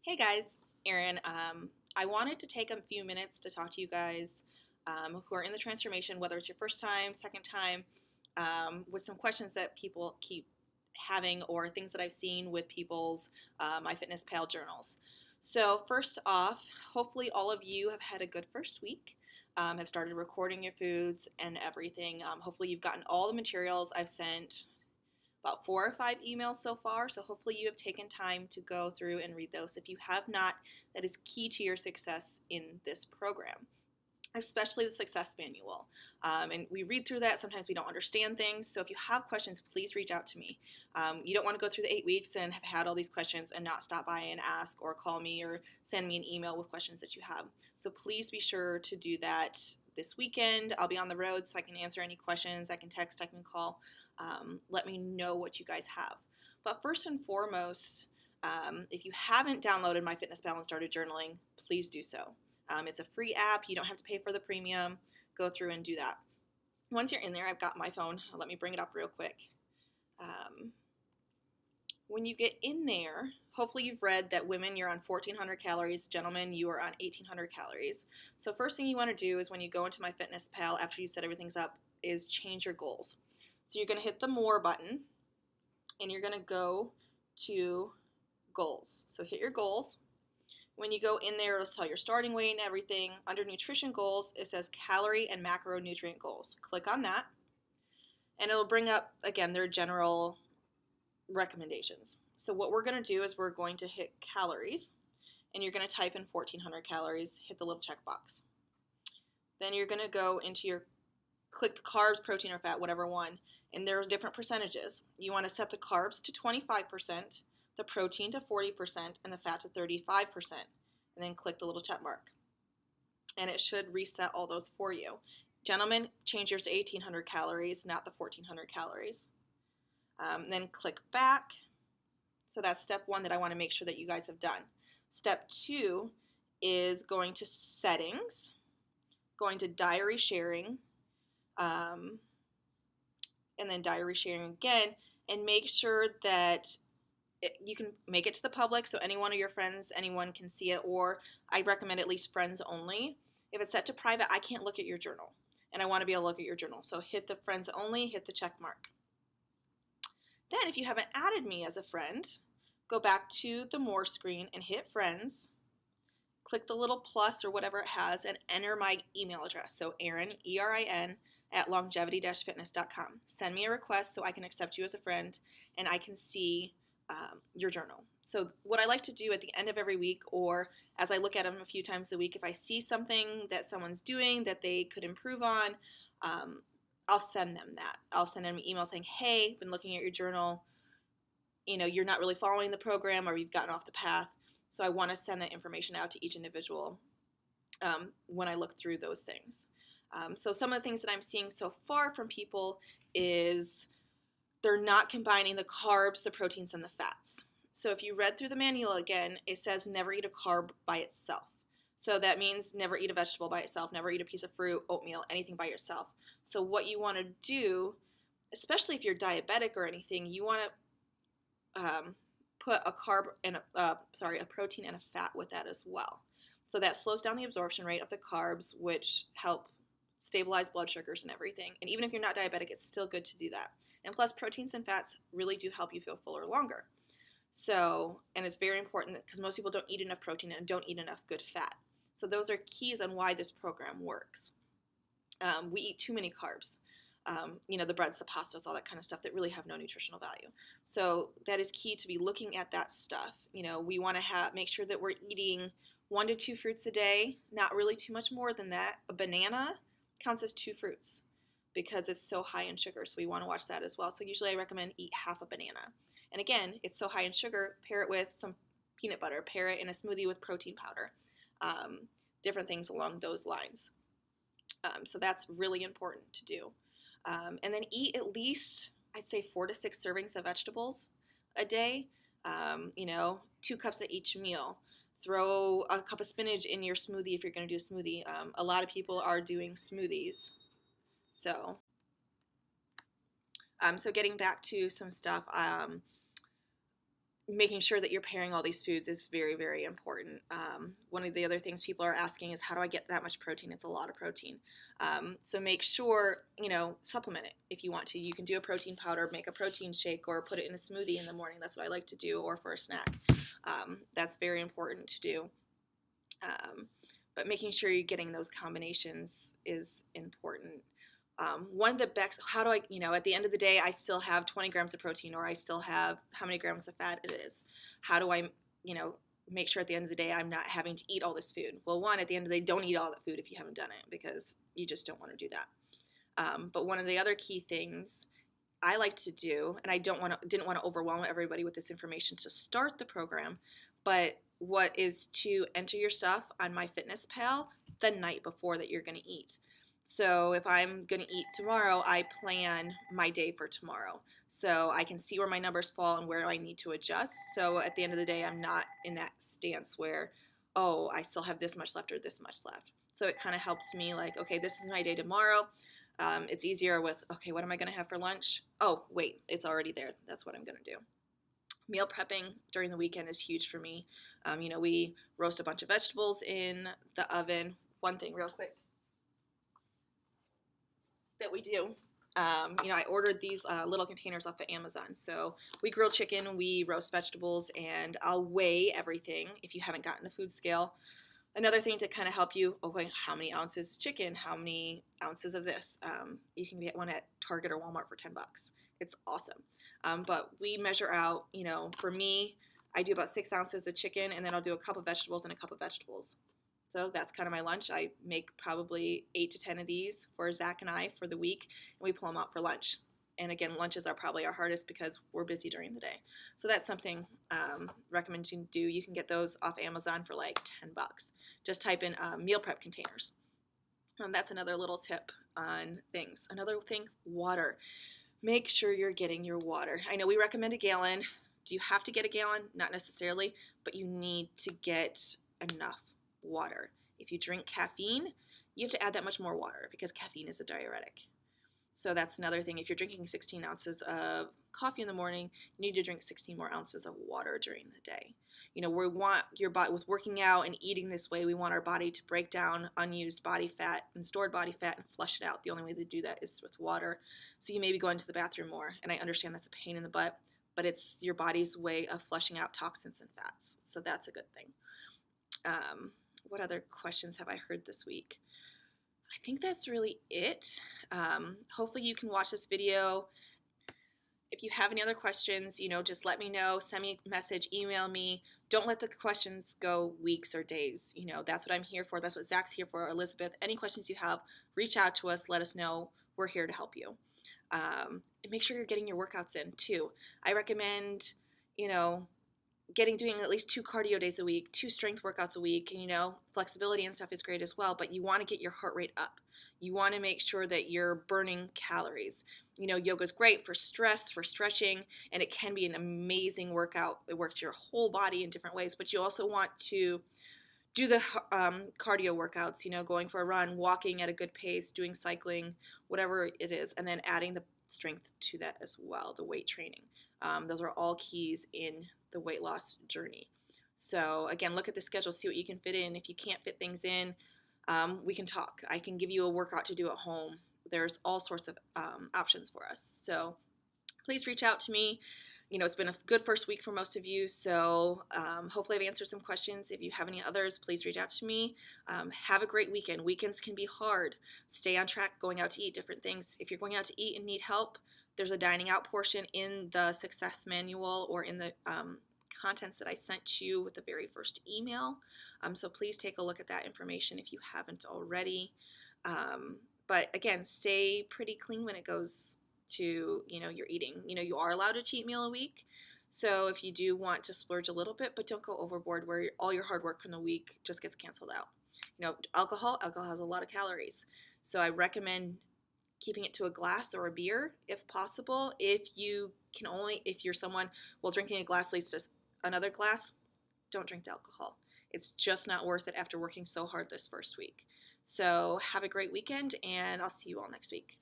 Hey guys, Erin. I wanted to take a few minutes to talk to you guys who are in the transformation, whether it's your first time, second time, with some questions that people keep having or things that I've seen with people's MyFitnessPal journals. So, first off, hopefully all of you have had a good first week, have started recording your foods and everything. Hopefully, you've gotten all the materials I've sent about 4 or 5 emails so far. So hopefully you have taken time to go through and read those. If you have not, that is key to your success in this program, especially the success manual. And we read through that. Sometimes we don't understand things. So if you have questions, please reach out to me. You don't want to go through the 8 weeks and have had all these questions and not stop by and ask or call me or send me an email with questions that you have. So please be sure to do that this weekend. I'll be on the road so I can answer any questions. I can text, I can call. Let me know what you guys have. But first and foremost, if you haven't downloaded MyFitnessPal and started journaling, please do so. It's a free app. You don't have to pay for the premium. Go through and do that. Once you're in there, I've got my phone. Let me bring it up real quick. When you get in there, hopefully you've read that women, you're on 1,400 calories. Gentlemen, you are on 1,800 calories. So first thing you want to do is when you go into MyFitnessPal, after you set everything's up, is change your goals. So you're going to hit the More button, and you're going to go to Goals. So hit your goals. When you go in there, it'll tell your starting weight and everything. Under Nutrition Goals, it says Calorie and Macronutrient Goals. Click on that, and it'll bring up, again, their general recommendations. So what we're going to do is we're going to hit Calories, and you're going to type in 1,400 calories, hit the little checkbox. Then you're going to go into your click carbs, protein, or fat, whatever one, and there are different percentages. You want to set the carbs to 25%, the protein to 40%, and the fat to 35%, and then click the little check mark. And it should reset all those for you. Gentlemen, change yours to 1,800 calories, not the 1,400 calories. Then click back. So that's step one that I want to make sure that you guys have done. Step two is going to settings, going to diary sharing, and then diary sharing again, and make sure that you can make it to the public so any one of your friends, anyone can see it, or I recommend at least friends only. If it's set to private, I can't look at your journal, and I want to be able to look at your journal. So hit the friends only, hit the check mark. Then if you haven't added me as a friend, go back to the More screen and hit friends. Click the little plus or whatever it has and enter my email address. So Erin, E-R-I-N, at longevity-fitness.com. Send me a request so I can accept you as a friend and I can see your journal. So what I like to do at the end of every week, or as I look at them a few times a week, if I see something that someone's doing that they could improve on, I'll send them that. I'll send them an email saying, hey, been looking at your journal. You know, you're not really following the program or you've gotten off the path. So I want to send that information out to each individual when I look through those things. So some of the things that I'm seeing so far from people is they're not combining the carbs, the proteins, and the fats. So if you read through the manual again, it says never eat a carb by itself. So that means never eat a vegetable by itself, never eat a piece of fruit, oatmeal, anything by yourself. So what you want to do, especially if you're diabetic or anything, you want to put a protein and a fat with that as well. So that slows down the absorption rate of the carbs, which help stabilize blood sugars and everything. And even if you're not diabetic, it's still good to do that. And plus, proteins and fats really do help you feel fuller longer. So, and it's very important because most people don't eat enough protein and don't eat enough good fat. So those are keys on why this program works. We eat too many carbs. The breads, the pastas, all that kind of stuff that really have no nutritional value. So that is key to be looking at that stuff. We want to make sure that we're eating 1 to 2 fruits a day, not really too much more than that. A banana counts as 2 fruits because it's so high in sugar, so we want to watch that as well. So usually I recommend eat half a banana. And again, it's so high in sugar, pair it with some peanut butter, pair it in a smoothie with protein powder, different things along those lines. So that's really important to do. And then eat at least, I'd say 4 to 6 servings of vegetables a day, 2 cups at each meal. Throw a cup of spinach in your smoothie if you're going to do a smoothie. A lot of people are doing smoothies. So getting back to some stuff, making sure that you're pairing all these foods is very, very important. One of the other things people are asking is, how do I get that much protein? It's a lot of protein. So make sure, supplement it if you want to. You can do a protein powder, make a protein shake, or put it in a smoothie in the morning. That's what I like to do, or for a snack. That's very important to do. But making sure you're getting those combinations is important. One of the best, how do I, at the end of the day, I still have 20 grams of protein, or I still have how many grams of fat it is. How do I, make sure at the end of the day I'm not having to eat all this food? Well, one, at the end of the day, don't eat all that food if you haven't done it, because you just don't want to do that. But one of the other key things I like to do, and I didn't want to overwhelm everybody with this information to start the program, but what is to enter your stuff on MyFitnessPal the night before that you're going to eat. So if I'm going to eat tomorrow, I plan my day for tomorrow. So I can see where my numbers fall and where I need to adjust. So at the end of the day, I'm not in that stance where, oh, I still have this much left or this much left. So it kind of helps me like, okay, this is my day tomorrow. It's easier with, okay, what am I going to have for lunch? Oh, wait, it's already there. That's what I'm going to do. Meal prepping during the weekend is huge for me. We roast a bunch of vegetables in the oven. One thing real quick that we do, I ordered these little containers off of Amazon. So we grill chicken, we roast vegetables, and I'll weigh everything if you haven't gotten a food scale. Another thing to kind of help you, okay, how many ounces is chicken? How many ounces of this? You can get one at Target or Walmart for $10. It's awesome. But we measure out, for me, I do about 6 ounces of chicken, and then I'll do a cup of vegetables and a cup of vegetables. So that's kind of my lunch. I make probably 8 to 10 of these for Zach and I for the week, and we pull them out for lunch. And again, lunches are probably our hardest because we're busy during the day. So that's something recommend you do. You can get those off Amazon for like $10. Just type in meal prep containers. That's another little tip on things. Another thing, water. Make sure you're getting your water. I know we recommend a gallon. Do you have to get a gallon? Not necessarily, but you need to get enough water. If you drink caffeine, you have to add that much more water because caffeine is a diuretic. So that's another thing. If you're drinking 16 ounces of coffee in the morning, you need to drink 16 more ounces of water during the day. We want your body, with working out and eating this way, we want our body to break down unused body fat and stored body fat and flush it out. The only way to do that is with water. So you maybe go into the bathroom more, and I understand that's a pain in the butt, but it's your body's way of flushing out toxins and fats. So that's a good thing. What other questions have I heard this week? I think that's really it. Hopefully you can watch this video. If you have any other questions, just let me know. Send me a message, email me. Don't let the questions go weeks or days. That's what I'm here for. That's what Zach's here for. Elizabeth, any questions you have, reach out to us. Let us know. We're here to help you. And make sure you're getting your workouts in too. I recommend, doing at least 2 cardio days a week, 2 strength workouts a week, and flexibility and stuff is great as well, but you want to get your heart rate up. You want to make sure that you're burning calories. Yoga's great for stress, for stretching, and it can be an amazing workout. It works your whole body in different ways, but you also want to do the cardio workouts, going for a run, walking at a good pace, doing cycling, whatever it is, and then adding the strength to that as well, the weight training. Those are all keys in the weight loss journey. So again, look at the schedule, see what you can fit in. If you can't fit things in, we can talk. I can give you a workout to do at home. There's all sorts of options for us. So please reach out to me. It's been a good first week for most of you, so hopefully I've answered some questions. If you have any others, please reach out to me. Have a great weekend. Weekends can be hard. Stay on track, going out to eat, different things. If you're going out to eat and need help, there's a dining out portion in the success manual or in the contents that I sent you with the very first email. So please take a look at that information if you haven't already. But again, stay pretty clean when it goes to your eating. You are allowed a cheat meal a week, so if you do want to splurge a little bit, but don't go overboard where all your hard work from the week just gets canceled out. Alcohol has a lot of calories, so I recommend keeping it to a glass or a beer if possible. If you're someone, well, drinking a glass leads to another glass, don't drink the alcohol. It's just not worth it after working so hard this first week. So have a great weekend, and I'll see you all next week.